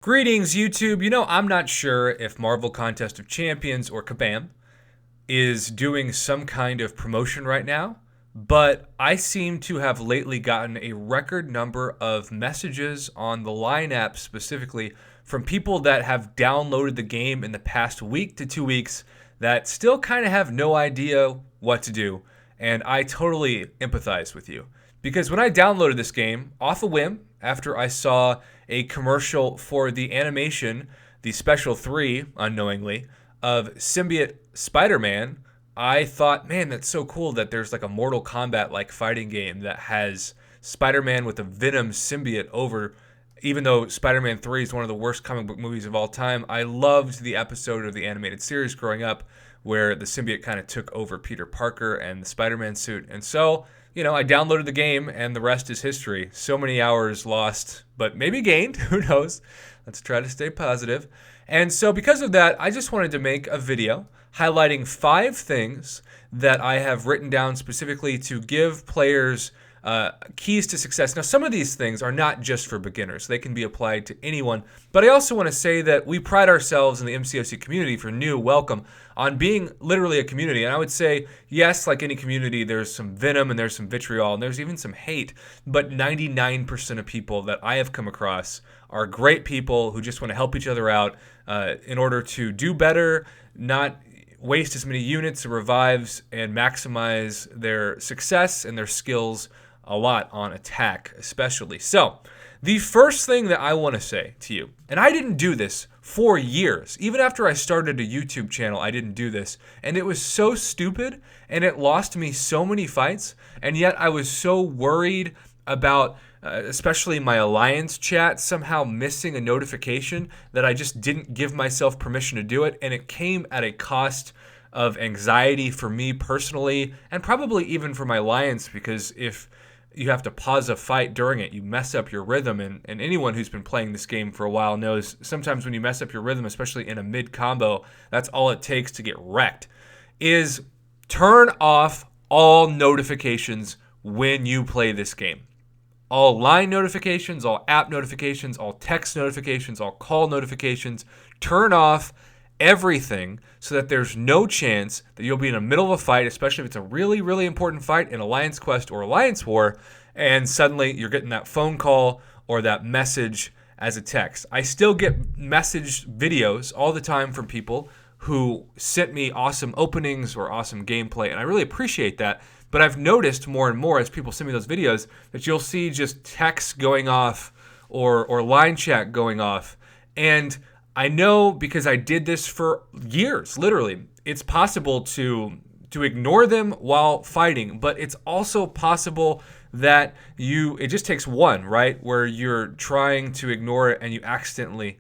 Greetings, YouTube. I'm not sure if Marvel Contest of Champions or Kabam is doing some kind of promotion right now, but I seem to have lately gotten a record number of messages on the Line app specifically from people that have downloaded the game in the past week to 2 weeks that still kind of have no idea what to do. And I totally empathize with you. Because when I downloaded this game off a whim, after I saw a commercial for the animation, the Special 3, unknowingly, of Symbiote Spider-Man, I thought, man, that's so cool that there's like a Mortal Kombat-like fighting game that has Spider-Man with a Venom symbiote over. Even though Spider-Man 3 is one of the worst comic book movies of all time, I loved the episode of the animated series growing up where the symbiote kind of took over Peter Parker and the Spider-Man suit. And so, I downloaded the game and the rest is history. So many hours lost, but maybe gained. Who knows? Let's try to stay positive. And so because of that, I just wanted to make a video highlighting 5 things that I have written down specifically to give players keys to success. Now, some of these things are not just for beginners. They can be applied to anyone. But I also want to say that we pride ourselves in the MCOC community for new welcome on being literally a community. And I would say, yes, like any community, there's some venom and there's some vitriol and there's even some hate. But 99% of people that I have come across are great people who just want to help each other out in order to do better, not waste as many units or revives, and maximize their success and their skills a lot on attack especially. So the first thing that I want to say to you, and I didn't do this for years. Even after I started a YouTube channel, I didn't do this. And it was so stupid and it lost me so many fights. And yet I was so worried about especially my alliance chat somehow missing a notification that I just didn't give myself permission to do it. And it came at a cost of anxiety for me personally and probably even for my alliance, because if you have to pause a fight during it, you mess up your rhythm. And anyone who's been playing this game for a while knows sometimes when you mess up your rhythm, especially in a mid combo, that's all it takes to get wrecked. Is turn off all notifications when you play this game. All line notifications, all app notifications, all text notifications, all call notifications. Turn off everything so that there's no chance that you'll be in the middle of a fight, especially if it's a really, really important fight in Alliance Quest or Alliance War, and suddenly you're getting that phone call or that message as a text. I still get message videos all the time from people who sent me awesome openings or awesome gameplay, and I really appreciate that. But I've noticed more and more as people send me those videos that you'll see just text going off or line chat going off. And I know, because I did this for years, literally, it's possible to ignore them while fighting, but it's also possible that it just takes one, right, where you're trying to ignore it and you accidentally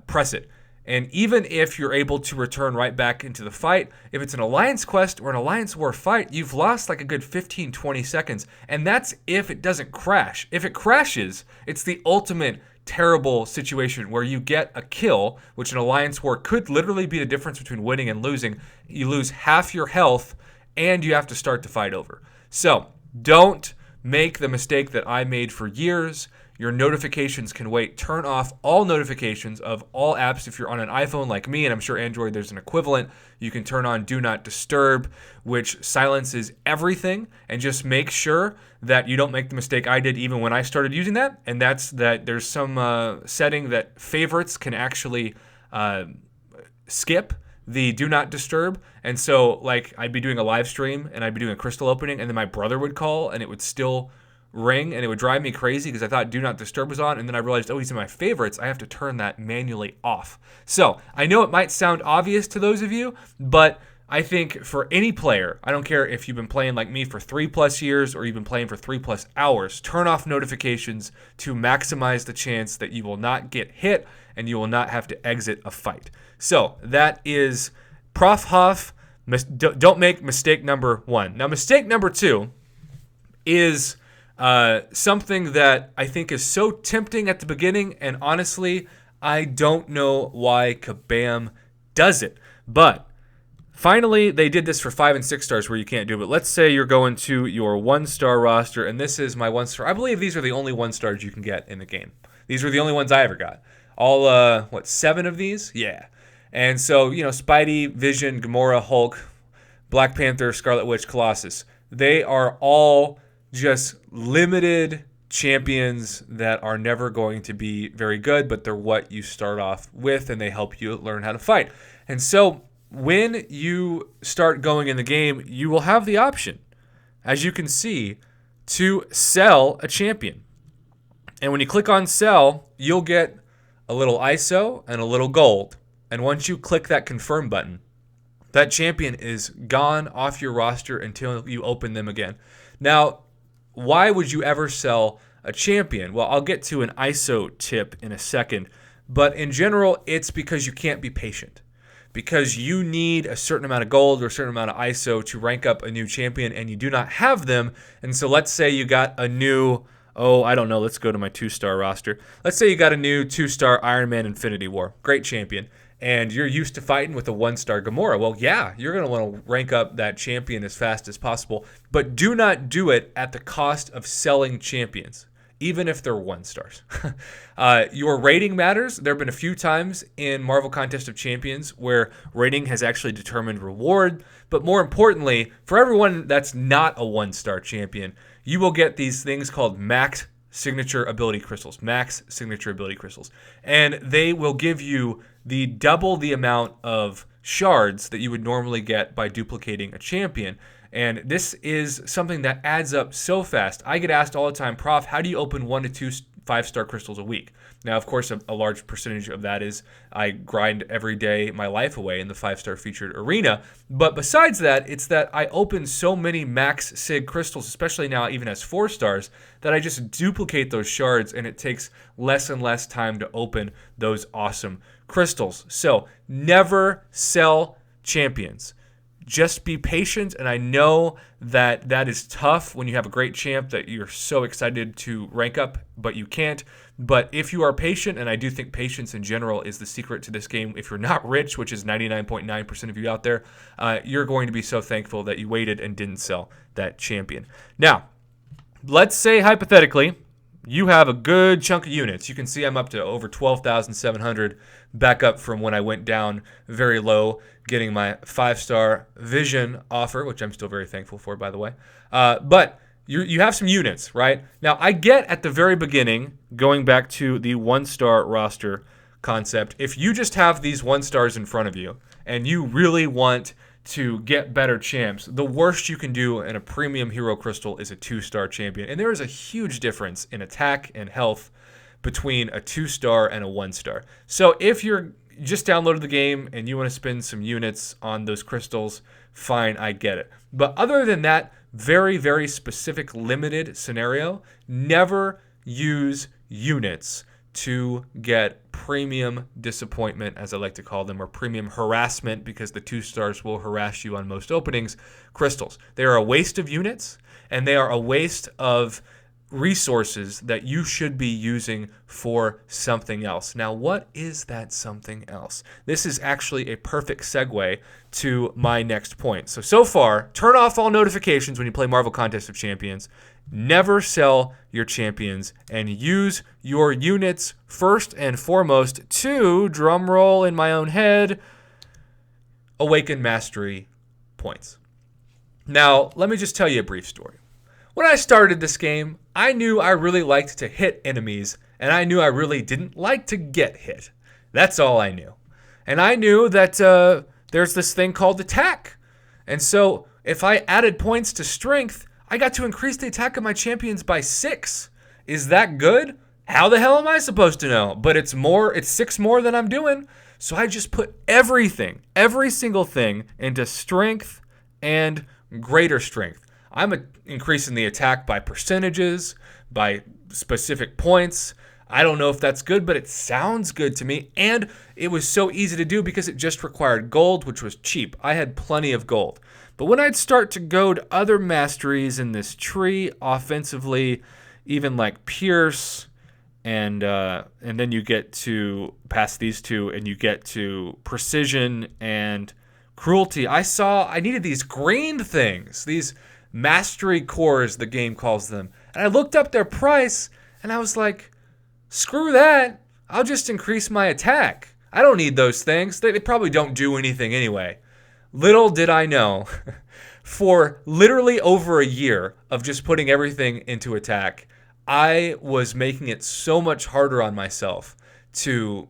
press it. And even if you're able to return right back into the fight, if it's an Alliance Quest or an Alliance War fight, you've lost like a good 15, 20 seconds. And that's if it doesn't crash. If it crashes, it's the ultimate terrible situation where you get a kill, which in Alliance War could literally be the difference between winning and losing. You lose half your health and you have to start the fight over. So don't make the mistake that I made for years. Your notifications can wait. Turn off all notifications of all apps. If you're on an iPhone like me, and I'm sure Android there's an equivalent, you can turn on Do Not Disturb, which silences everything, and just make sure that you don't make the mistake I did even when I started using that, and that's that there's some setting that favorites can actually skip the Do Not Disturb. And so, like, I'd be doing a live stream, and I'd be doing a crystal opening, and then my brother would call, and it would still ring, and it would drive me crazy because I thought Do Not Disturb was on, and then I realized, oh, he's in my favorites. I have to turn that manually off. So I know it might sound obvious to those of you, but I think for any player, I don't care if you've been playing like me for 3+ years or you've been playing for 3+ hours, turn off notifications to maximize the chance that you will not get hit and you will not have to exit a fight. So that is Prof Huff. Don't make mistake number 1. Now, mistake number 2 is something that I think is so tempting at the beginning, and honestly, I don't know why Kabam does it. But finally, they did this for 5 and 6 stars where you can't do it. But let's say you're going to your 1-star roster, and this is my 1-star. I believe these are the only 1-stars you can get in the game. These were the only ones I ever got. All, 7 of these? Yeah. And so, Spidey, Vision, Gamora, Hulk, Black Panther, Scarlet Witch, Colossus. They are all just limited champions that are never going to be very good, but they're what you start off with, and they help you learn how to fight. And so when you start going in the game, you will have the option, as you can see, to sell a champion. And when you click on sell, you'll get a little ISO and a little gold. And once you click that confirm button, that champion is gone off your roster until you open them again. Now, why would you ever sell a champion? Well, I'll get to an ISO tip in a second. But in general, it's because you can't be patient. Because you need a certain amount of gold or a certain amount of ISO to rank up a new champion, and you do not have them. And so let's say you got a new, let's go to my 2-star roster. Let's say you got a new 2-star Iron Man Infinity War. Great champion. And you're used to fighting with a 1-star Gamora. Well, yeah, you're going to want to rank up that champion as fast as possible. But do not do it at the cost of selling champions, even if they're 1-stars. Your rating matters. There have been a few times in Marvel Contest of Champions where rating has actually determined reward. But more importantly, for everyone that's not a 1-star champion, you will get these things called max signature ability crystals. And they will give you the double the amount of shards that you would normally get by duplicating a champion. And this is something that adds up so fast. I get asked all the time, Prof, how do you open 1 to 2 5-star crystals a week? Now, of course, a large percentage of that is I grind every day my life away in the 5-star featured arena. But besides that, it's that I open so many max sig crystals, especially now even as 4 stars, that I just duplicate those shards, and it takes less and less time to open those awesome crystals. So never sell champions. Just be patient, and I know that that is tough when you have a great champ that you're so excited to rank up, but you can't. But if you are patient, and I do think patience in general is the secret to this game, if you're not rich, which is 99.9% of you out there, you're going to be so thankful that you waited and didn't sell that champion. Now, let's say hypothetically, you have a good chunk of units. You can see I'm up to over 12,700, back up from when I went down very low, getting my 5-star Vision offer, which I'm still very thankful for, by the way. But you have some units, right? Now, I get at the very beginning, going back to the 1-star roster concept, if you just have these 1-stars in front of you and you really want to get better champs, the worst you can do in a premium hero crystal is a 2-star champion. And there is a huge difference in attack and health between a 2-star and a 1-star. So if you're just downloaded the game and you want to spend some units on those crystals, fine, I get it. But other than that, very, very specific limited scenario, never use units to get premium disappointment, as I like to call them, or premium harassment, because the 2-stars will harass you on most openings, crystals. They are a waste of units, and they are a waste of resources that you should be using for something else. Now, what is that something else? This is actually a perfect segue to my next point. So far, turn off all notifications when you play Marvel Contest of Champions. Never sell your champions, and use your units first and foremost to, drumroll in my own head, Awaken Mastery points. Now, let me just tell you a brief story. When I started this game, I knew I really liked to hit enemies, and I knew I really didn't like to get hit. That's all I knew. And I knew that there's this thing called attack. And so if I added points to strength, I got to increase the attack of my champions by 6. Is that good? How the hell am I supposed to know? But it's 6 more than I'm doing. So I just put every single thing into strength and greater strength. I'm increasing the attack by percentages, by specific points. I don't know if that's good, but it sounds good to me. And it was so easy to do because it just required gold, which was cheap. I had plenty of gold. But when I'd start to go to other masteries in this tree offensively, even like Pierce, and then you get to past these two, and you get to precision and cruelty. I needed these green things, these mastery cores, the game calls them. And I looked up their price, and I was like, screw that. I'll just increase my attack. I don't need those things. They probably don't do anything anyway. Little did I know, for literally over a year of just putting everything into attack, I was making it so much harder on myself to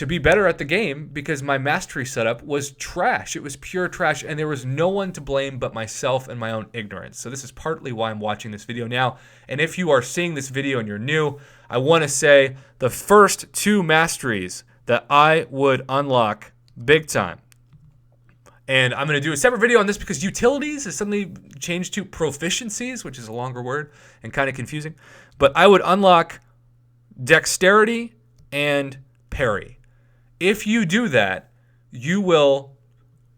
be better at the game because my mastery setup was trash. It was pure trash, and there was no one to blame but myself and my own ignorance. So this is partly why I'm watching this video now. And if you are seeing this video and you're new, I want to say the first 2 masteries that I would unlock big time. And I'm going to do a separate video on this because utilities is suddenly changed to proficiencies, which is a longer word and kind of confusing. But I would unlock dexterity and parry. If you do that, you will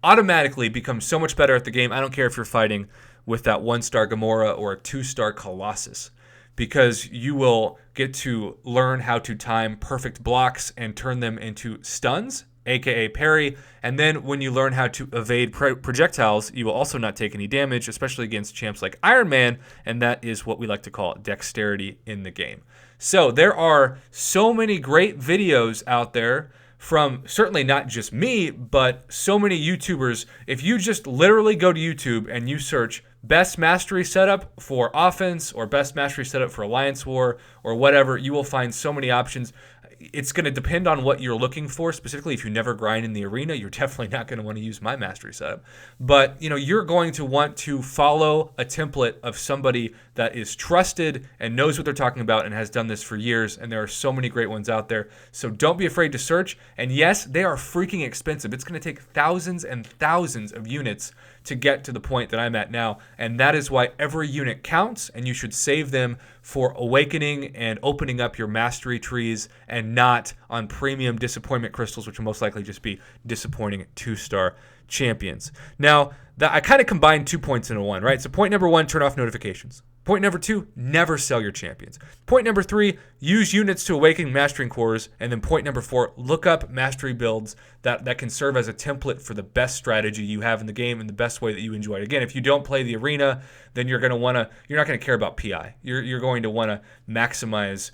automatically become so much better at the game. I don't care if you're fighting with that 1-star Gamora or a 2-star Colossus, because you will get to learn how to time perfect blocks and turn them into stuns, aka parry. And then when you learn how to evade projectiles, you will also not take any damage, especially against champs like Iron Man, and that is what we like to call dexterity in the game. So there are so many great videos out there from certainly not just me, but so many YouTubers. If you just literally go to YouTube and you search best mastery setup for offense or best mastery setup for Alliance War or whatever, you will find so many options. It's going to depend on what you're looking for. Specifically, if you never grind in the arena, you're definitely not going to want to use my mastery setup. But, you're going to want to follow a template of somebody that is trusted and knows what they're talking about and has done this for years. And there are so many great ones out there. So don't be afraid to search. And yes, they are freaking expensive. It's going to take thousands and thousands of units to get to the point that I'm at now. And that is why every unit counts, and you should save them for awakening and opening up your mastery trees, and not on premium disappointment crystals, which will most likely just be disappointing 2-star champions. Now, I kind of combined 2 points into one, right? So point number 1, turn off notifications. Point number 2, never sell your champions. Point number 3, use units to awaken mastering cores. And then point number 4, look up mastery builds that can serve as a template for the best strategy you have in the game and the best way that you enjoy it. Again, if you don't play the arena, then you're not going to care about PI. You're going to want to maximize,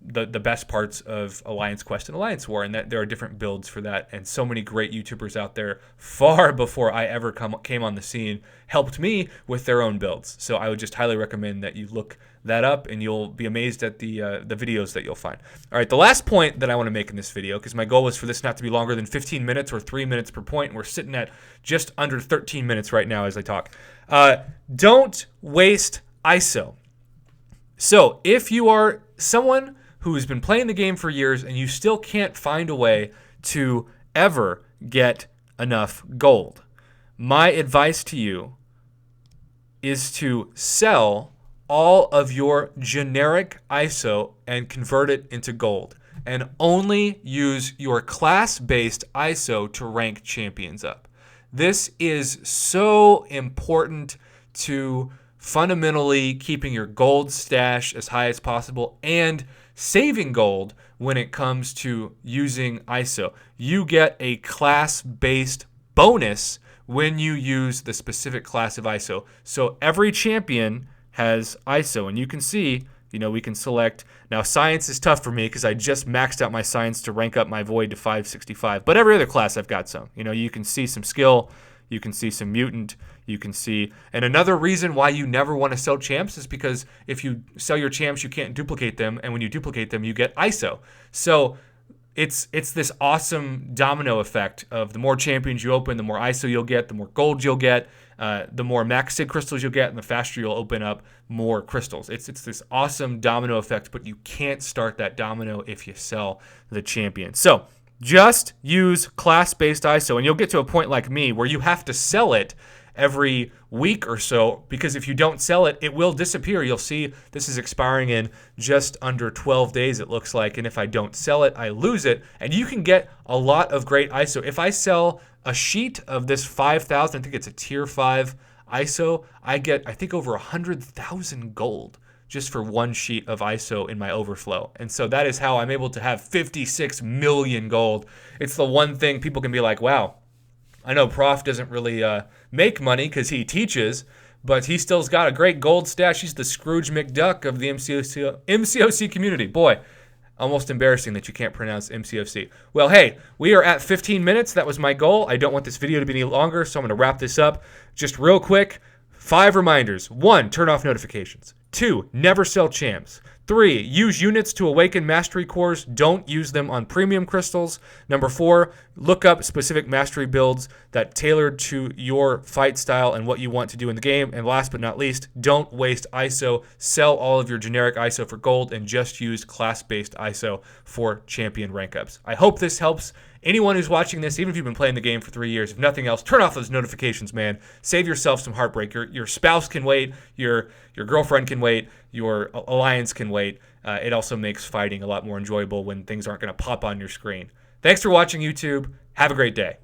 the best parts of Alliance Quest and Alliance War, and that there are different builds for that. And so many great YouTubers out there, far before I ever came on the scene, helped me with their own builds. So I would just highly recommend that you look that up, and you'll be amazed at the videos that you'll find. All right, the last point that I want to make in this video, because my goal was for this not to be longer than 15 minutes or 3 minutes per point, and we're sitting at just under 13 minutes right now as I talk. Don't waste ISO. So if you are someone who has been playing the game for years and you still can't find a way to ever get enough gold, my advice to you is to sell all of your generic ISO and convert it into gold, and only use your class-based ISO to rank champions up. This is so important to fundamentally keeping your gold stash as high as possible and saving gold when it comes to using ISO. You get a class-based bonus when you use the specific class of ISO. So every champion has ISO, and you can see, we can select. Now, science is tough for me because I just maxed out my science to rank up my void to 565. But every other class I've got some. You can see some skill, you can see some mutant, you can see. And another reason why you never want to sell champs is because if you sell your champs, you can't duplicate them, and when you duplicate them, you get ISO. So it's this awesome domino effect of the more champions you open, the more ISO you'll get, the more gold you'll get, the more max sig crystals you'll get, and the faster you'll open up more crystals. It's this awesome domino effect, but you can't start that domino if you sell the champion. So just use class-based ISO, and you'll get to a point like me where you have to sell it every week or so, because if you don't sell it, it will disappear. You'll see this is expiring in just under 12 days, it looks like, and if I don't sell it, I lose it. And you can get a lot of great ISO. If I sell a sheet of this 5,000, I think it's a tier 5 ISO, I get, I think, over 100,000 gold just for one sheet of ISO in my overflow. And so that is how I'm able to have 56 million gold. It's the one thing people can be like, wow, I know Prof doesn't really make money because he teaches, but he still's got a great gold stash. He's the Scrooge McDuck of the MCOC community. Boy, Almost embarrassing that you can't pronounce MCOC. Well, hey, we are at 15 minutes. That was my goal. I don't want this video to be any longer, so I'm going to wrap this up. Just real quick, 5 reminders. 1, turn off notifications. 2, never sell champs. 3, use units to awaken mastery cores. Don't use them on premium crystals. Number 4, look up specific mastery builds that tailored to your fight style and what you want to do in the game. And last but not least, don't waste ISO. Sell all of your generic ISO for gold and just use class-based ISO for champion rank ups. I hope this helps anyone who's watching this, even if you've been playing the game for 3 years. If nothing else, turn off those notifications, man. Save yourself some heartbreak. Your spouse can wait. Your girlfriend can wait. Your alliance can wait. It also makes fighting a lot more enjoyable when things aren't going to pop on your screen. Thanks for watching, YouTube. Have a great day.